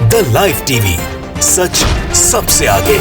The live TV, सच सबसे आगे।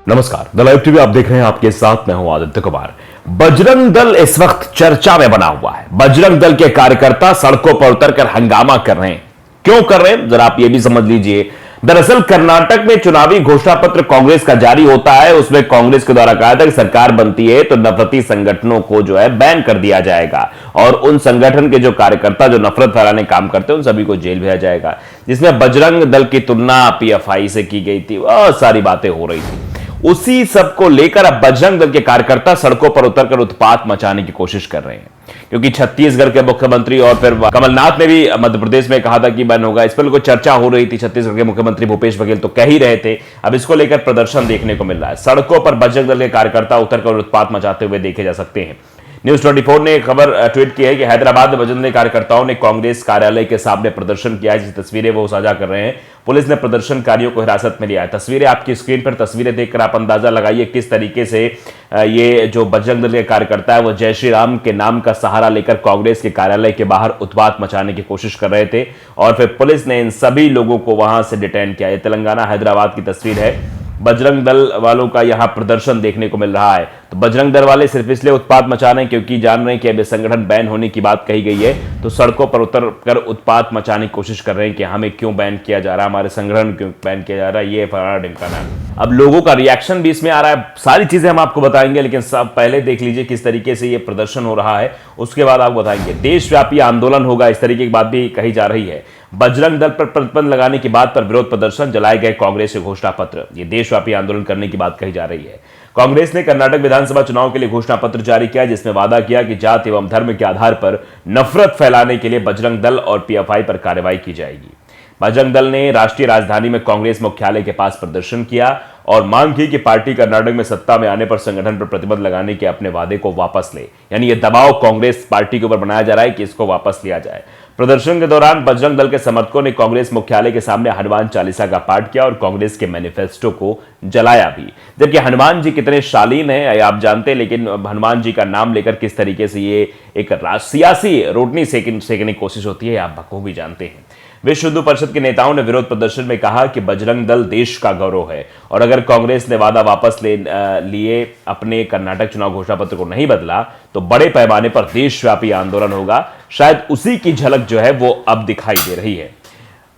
नमस्कार, द लाइव टीवी आप देख रहे हैं, आपके साथ मैं हूं आदित्य कुमार। बजरंग दल इस वक्त चर्चा में बना हुआ है। बजरंग दल के कार्यकर्ता सड़कों पर उतरकर हंगामा कर रहे हैं। क्यों कर रहे हैं, जरा आप ये भी समझ लीजिए। दरअसल कर्नाटक में चुनावी घोषणा पत्र कांग्रेस का जारी होता है। उसमें कांग्रेस के द्वारा कहा था कि सरकार बनती है तो नफरती संगठनों को जो है बैन कर दिया जाएगा और उन संगठन के जो कार्यकर्ता जो नफरत फैलाने काम करते हैं उन सभी को जेल भेजा जाएगा। जिसमें बजरंग दल की तुलना पीएफआई से की गई थी, बहुत सारी बातें हो रही थी। उसी सब को लेकर अब बजरंग दल के कार्यकर्ता सड़कों पर उतरकर उत्पात मचाने की कोशिश कर रहे हैं, क्योंकि छत्तीसगढ़ के मुख्यमंत्री और फिर कमलनाथ ने भी मध्य प्रदेश में कहा था कि बैन होगा। इस पर कोई चर्चा हो रही थी। छत्तीसगढ़ के मुख्यमंत्री भूपेश बघेल तो कह ही रहे थे। अब इसको लेकर प्रदर्शन देखने को मिल रहा है। सड़कों पर बजरंग दल के कार्यकर्ता उतरकर उत्पात मचाते हुए देखे जा सकते हैं। न्यूज 24 ने खबर ट्वीट की है कि हैदराबाद में बजरंग दल कार्यकर्ताओं ने कांग्रेस कार्यालय के सामने प्रदर्शन किया है, जिसकी तस्वीरें वो साझा कर रहे हैं। पुलिस ने प्रदर्शनकारियों को हिरासत में लिया है। तस्वीरें आपकी स्क्रीन पर, तस्वीरें देखकर आप अंदाजा लगाइए किस तरीके से ये जो बजरंग दल के कार्यकर्ता है वो जय श्री राम के नाम का सहारा लेकर कांग्रेस के कार्यालय के बाहर उत्पात मचाने की कोशिश कर रहे थे और फिर पुलिस ने इन सभी लोगों को वहां से डिटेन किया। ये तेलंगाना हैदराबाद की तस्वीर है। बजरंग दल वालों का यहां प्रदर्शन देखने को मिल रहा है। तो बजरंग दल वाले सिर्फ इसलिए उत्पात मचा रहे हैं क्योंकि जान रहे हैं कि अब संगठन बैन होने की बात कही गई है, तो सड़कों पर उतरकर उत्पात मचाने की कोशिश कर रहे हैं कि हमें क्यों बैन किया जा रहा है, हमारे संगठन क्यों बैन किया जा रहा है, ये फलाना ढिमकाना। अब लोगों का रिएक्शन भी इसमें आ रहा है। सारी चीजें हम आपको बताएंगे, लेकिन सब पहले देख लीजिए किस तरीके से ये प्रदर्शन हो रहा है, उसके बाद आपको बताएंगे। देशव्यापी आंदोलन होगा, इस तरीके की बात भी कही जा रही है। बजरंग दल पर प्रतिबंध लगाने की बात पर विरोध प्रदर्शन, जलाए गए कांग्रेस के घोषणा पत्र। ये देशव्यापी आंदोलन करने की बात कही जा रही है। कांग्रेस ने कर्नाटक विधानसभा चुनाव के लिए घोषणा पत्र जारी किया, जिसमें वादा किया कि जाति एवं धर्म के आधार पर नफरत फैलाने के लिए बजरंग दल और पीएफआई पर कार्रवाई की जाएगी। बजरंग दल ने राष्ट्रीय राजधानी में कांग्रेस मुख्यालय के पास प्रदर्शन किया और मांग की कि पार्टी कर्नाटक में सत्ता में आने पर संगठन पर प्रतिबंध लगाने के अपने वादे को वापस ले। यानी यह दबाव कांग्रेस पार्टी के ऊपर बनाया जा रहा है कि इसको वापस लिया जाए। प्रदर्शन के दौरान बजरंग दल के समर्थकों ने कांग्रेस मुख्यालय के सामने हनुमान चालीसा का पाठ किया और कांग्रेस के मैनिफेस्टो को जलाया भी। जबकि हनुमान जी कितने शालीन हैं आप जानते हैं, लेकिन हनुमान जी का नाम लेकर किस तरीके से ये एक सियासी रोटनी सेकने की कोशिश होती है आप बखूबी जानते हैं। विश्व हिंदू परिषद के नेताओं ने विरोध प्रदर्शन में कहा कि बजरंग दल देश का गौरव है और अगर कांग्रेस ने वादा वापस लिए अपने कर्नाटक चुनाव घोषणा पत्र को नहीं बदला तो बड़े पैमाने पर देशव्यापी आंदोलन होगा। शायद उसी की झलक जो है वो अब दिखाई दे रही है।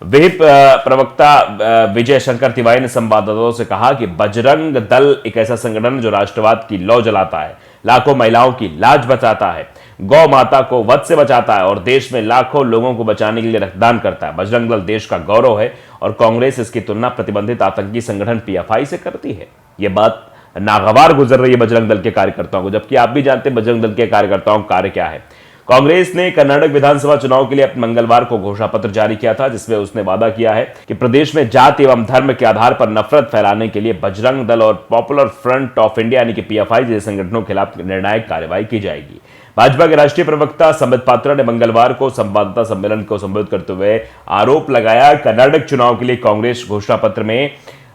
विहिप प्रवक्ता विजय शंकर तिवारी ने संवाददाताओं से कहा कि बजरंग दल एक ऐसा संगठन जो राष्ट्रवाद की लौ जलाता है, लाखों महिलाओं की लाज बचाता है, गौ माता को वध से बचाता है और देश में लाखों लोगों को बचाने के लिए रक्तदान करता है। बजरंग दल देश का गौरव है और कांग्रेस इसकी तुलना प्रतिबंधित आतंकी संगठन पीएफआई से करती है। यह बात नागवार गुजर रही है बजरंग दल के कार्यकर्ताओं को, जबकि आप भी जानते हैं बजरंग दल के कार्यकर्ताओं का कार्य क्या है। कांग्रेस ने कर्नाटक विधानसभा चुनाव के लिए मंगलवार को घोषणा पत्र जारी किया था, जिसमें उसने वादा किया है कि प्रदेश में जाति एवं धर्म के आधार पर नफरत फैलाने के लिए बजरंग दल और पॉपुलर फ्रंट ऑफ इंडिया यानी कि पीएफआई जैसे संगठनों के खिलाफ निर्णायक कार्रवाई की जाएगी। भाजपा के राष्ट्रीय प्रवक्ता संबित पात्रा ने मंगलवार को संवाददाता सम्मेलन को संबोधित करते हुए आरोप लगाया, कर्नाटक चुनाव के लिए कांग्रेस घोषणा पत्र में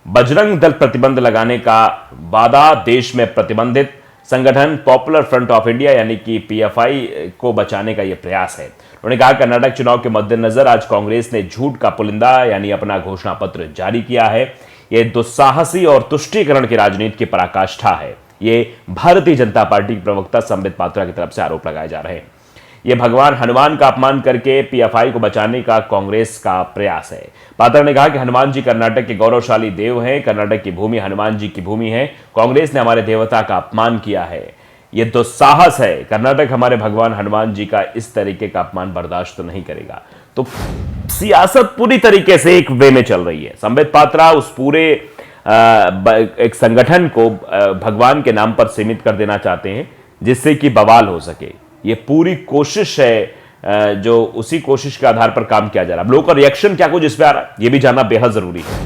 बजरंग दल प्रतिबंध लगाने का वादा देश में प्रतिबंधित संगठन पॉपुलर फ्रंट ऑफ इंडिया यानी कि पीएफआई को बचाने का यह प्रयास है। उन्होंने कहा कर्नाटक चुनाव के मद्देनजर आज कांग्रेस ने झूठ का पुलिंदा यानी अपना घोषणा पत्र जारी किया है। यह दुस्साहसी और तुष्टीकरण की राजनीति की पराकाष्ठा है। ये भारतीय जनता पार्टी के प्रवक्ता संबित पात्रा की तरफ से आरोप लगाए जा रहे हैं। यह भगवान हनुमान का अपमान करके पीएफआई को बचाने का कांग्रेस का प्रयास है। पात्रा ने कहा कि हनुमान जी कर्नाटक के गौरवशाली देव हैं, कर्नाटक की भूमि हनुमान जी की भूमि है। कांग्रेस ने हमारे देवता का अपमान किया है, यह दुस्साहस है। कर्नाटक हमारे भगवान हनुमान जी का इस तरीके का अपमान बर्दाश्त तो नहीं करेगा। तो सियासत पूरी तरीके से एक वे में चल रही है। संबित पात्रा उस पूरे एक संगठन को भगवान के नाम पर सीमित कर देना चाहते हैं जिससे कि बवाल हो सके। ये पूरी कोशिश है जो उसी कोशिश के आधार पर काम किया जा रहा है। अब लोगों का रिएक्शन क्या कुछ इस पे आ रहा है ये भी जानना बेहद जरूरी है।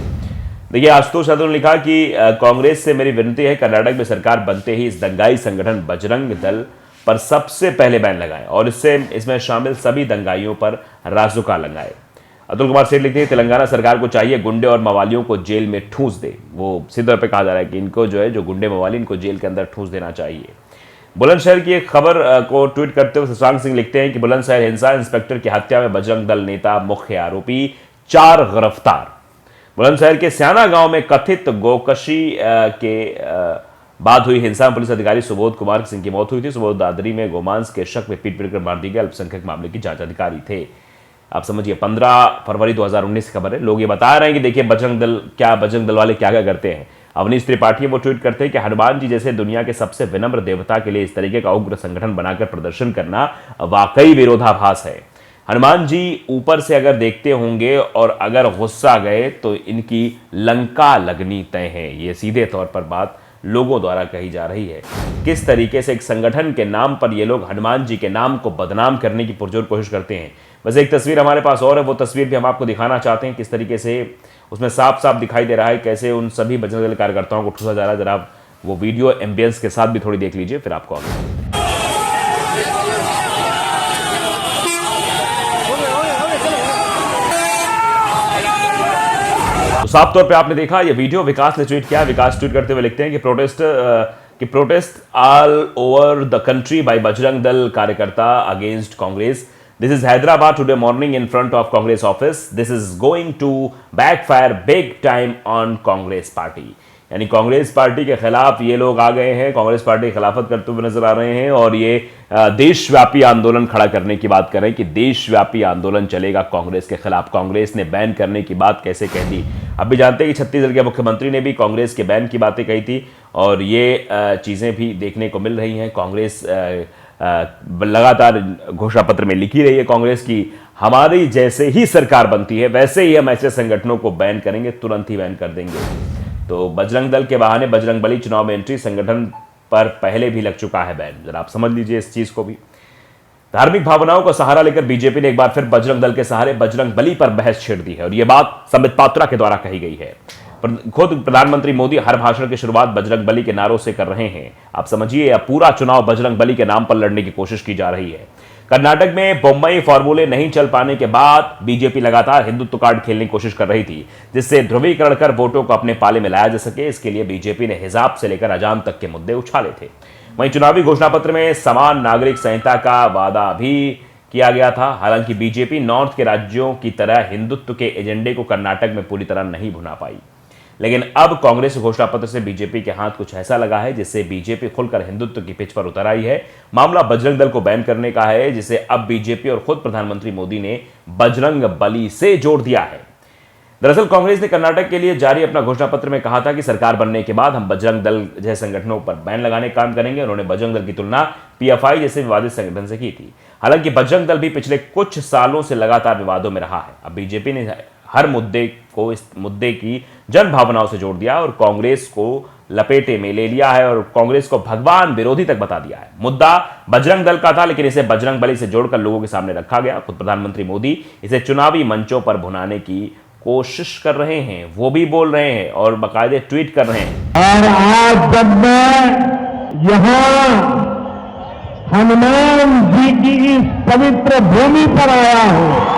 देखिए, आशुतोष यादव ने लिखा कि कांग्रेस से मेरी विनती है कर्नाटक में सरकार बनते ही इस दंगाई संगठन बजरंग दल पर सबसे पहले बैन लगाएं और इसमें शामिल सभी दंगाइयों पर रासुका लगाए। अतुल कुमार सेठ लिखते हैं तेलंगाना सरकार को चाहिए गुंडे और मवालियों को जेल में ठूंस दे। वो सीधे तौर पर कहा जा रहा है कि इनको जो है जो गुंडे मवाली इनको जेल के अंदर ठूंस देना चाहिए। बुलंदशहर की एक खबर को ट्वीट करते हुए शशांक सिंह लिखते हैं कि बुलंदशहर हिंसा इंस्पेक्टर की हत्या में बजरंग दल नेता मुख्य आरोपी, 4 गिरफ्तार। बुलंदशहर के स्याना गांव में कथित गोकशी के बाद हुई हिंसा में पुलिस अधिकारी सुबोध कुमार सिंह की मौत हुई थी। सुबोध दादरी में गोमांस के शक में पीट कर मार दी गई। अल्पसंख्यक मामले की जांच अधिकारी थे। आप समझिए 15 फरवरी 2019 की खबर है। लोग ये बता रहे हैं कि देखिए बजरंग दल वाले क्या क्या करते हैं। अवनीश त्रिपाठी वो ट्वीट करते हैं कि हनुमान जी जैसे दुनिया के सबसे विनम्र देवता के लिए इस तरीके का उग्र संगठन बनाकर प्रदर्शन करना वाकई विरोधाभास है। हनुमान जी ऊपर से अगर देखते होंगे और अगर गुस्सा गए तो इनकी लंका लगनी तय है। ये सीधे तौर पर बात लोगों द्वारा कही जा रही है। किस तरीके से एक संगठन के नाम पर ये लोग हनुमान जी के नाम को बदनाम करने की पुरजोर कोशिश करते हैं। बस एक तस्वीर हमारे पास और है, वो तस्वीर भी हम आपको दिखाना चाहते हैं। किस तरीके से उसमें साफ साफ दिखाई दे रहा है कैसे उन सभी बजरंग दल कार्यकर्ताओं को ठूसा जा रहा है। जरा आप वो वीडियो एम्बियंस के साथ भी थोड़ी देख लीजिए, फिर आपको आगे। तो साफ तौर पे आपने देखा ये वीडियो, विकास ने ट्वीट किया। विकास ट्वीट करते हुए लिखते हैं कि protest all over the country bye Bajrang Dal कार्यकर्ता against Congress. This is Hyderabad today morning in front of Congress office. This is going to backfire big time on Congress party. यानी कांग्रेस पार्टी के खिलाफ ये लोग आ गए हैं, कांग्रेस पार्टी की खिलाफत करते हुए नजर आ रहे हैं और ये देशव्यापी आंदोलन खड़ा करने की बात कर रहे हैं कि देशव्यापी आंदोलन चलेगा कांग्रेस के खिलाफ। कांग्रेस ने बैन करने की बात कैसे कह दी। अब भी जानते हैं कि छत्तीसगढ़ के मुख्यमंत्री ने भी कांग्रेस के बैन की बातें कही थी और ये चीजें भी देखने को मिल रही हैं। कांग्रेस लगातार घोषणा पत्र में लिखी रही है कांग्रेस की, हमारी जैसे ही सरकार बनती है वैसे ही हम ऐसे संगठनों को बैन करेंगे, तुरंत ही बैन कर देंगे। तो बजरंग दल के बहाने बजरंगबली चुनाव में एंट्री, संगठन पर पहले भी लग चुका है बैन। जरा आप समझ लीजिए इस चीज को भी। धार्मिक भावनाओं का सहारा लेकर बीजेपी ने एक बार फिर बजरंग दल के सहारे बजरंगबली पर बहस छेड़ दी है और यह बात संबित पात्रा के द्वारा कही गई है। खुद प्रधानमंत्री मोदी हर भाषण की शुरुआत बजरंगबली के नारों से कर रहे हैं। आप समझिए अब पूरा चुनाव बजरंगबली के नाम पर लड़ने की कोशिश की जा रही है। कर्नाटक में बम्बई फॉर्मूले नहीं चल पाने के बाद बीजेपी लगातार हिंदुत्व कार्ड खेलने की कोशिश कर रही थी, जिससे ध्रुवीकरण कर वोटों को अपने पाले में लाया जा सके। इसके लिए बीजेपी ने हिजाब से लेकर अजाम तक के मुद्दे उछाले थे। वहीं चुनावी घोषणा पत्र में समान नागरिक संहिता का वादा भी किया गया था। हालांकि बीजेपी नॉर्थ के राज्यों की तरह हिंदुत्व के एजेंडे को कर्नाटक में पूरी तरह नहीं भुना पाई, लेकिन अब कांग्रेस घोषणा पत्र से बीजेपी के हाथ कुछ ऐसा लगा है जिससे बीजेपी खुलकर हिंदुत्व की पिच पर उतर आई है। मामला बजरंग दल को बैन करने का है, जिसे अब बीजेपी और खुद प्रधानमंत्री मोदी ने बजरंग बली से जोड़ दिया है। दरअसल कांग्रेस ने कर्नाटक के लिए जारी अपना घोषणा पत्र में कहा था कि सरकार बनने के बाद हम बजरंग दल जैसे संगठनों पर बैन लगाने का काम करेंगे। उन्होंने बजरंग दल की तुलना पीएफआई जैसे विवादित संगठन से की थी। हालांकि बजरंग दल भी पिछले कुछ सालों से लगातार विवादों में रहा है। अब बीजेपी ने हर मुद्दे को इस मुद्दे की जन भावनाओं से जोड़ दिया और कांग्रेस को लपेटे में ले लिया है और कांग्रेस को भगवान विरोधी तक बता दिया है। मुद्दा बजरंग दल का था, लेकिन इसे बजरंग बली से जोड़कर लोगों के सामने रखा गया। खुद प्रधानमंत्री मोदी इसे चुनावी मंचों पर भुनाने की कोशिश कर रहे हैं, वो भी बोल रहे हैं और बाकायदे ट्वीट कर रहे हैं। और आज जब मैं यहां हनुमान जी की इस पवित्र भूमि पर आया हूं,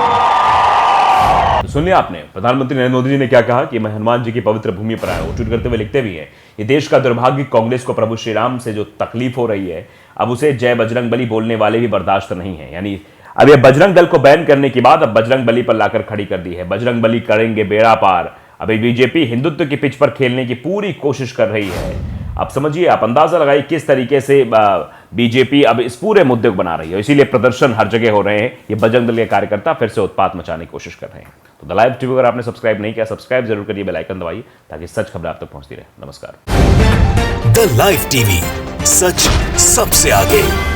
सुनिए आपने प्रधानमंत्री नरेंद्र मोदी जी ने क्या कहा कि मैं हनुमान जी की पवित्र भूमि पर आया हूं। ट्वीट करते हुए लिखते भी हैं, ये देश का दुर्भाग्य, कांग्रेस को प्रभु श्री राम से जो तकलीफ हो रही है, अब उसे जय बजरंग बली बोलने वाले भी बर्दाश्त नहीं है। यानी अब ये बजरंग दल को बैन करने की बात अब बजरंग बली पर लाकर खड़ी कर दी है। बजरंग बली करेंगे बेड़ा पार। अभी बीजेपी हिंदुत्व की पिच पर खेलने की पूरी कोशिश कर रही है। आप समझिए, आप अंदाजा लगाइए किस तरीके से बीजेपी अब इस पूरे मुद्दे को बना रही है। इसीलिए प्रदर्शन हर जगह हो रहे हैं। ये बजरंग दल के कार्यकर्ता फिर से उत्पात मचाने की कोशिश कर रहे हैं। तो द लाइव टीवी अगर आपने सब्सक्राइब नहीं किया, सब्सक्राइब जरूर करिए, बेल आइकन दबाइए ताकि सच खबर आप तक पहुंचती रहे। नमस्कार। द लाइव टीवी, सच सबसे आगे।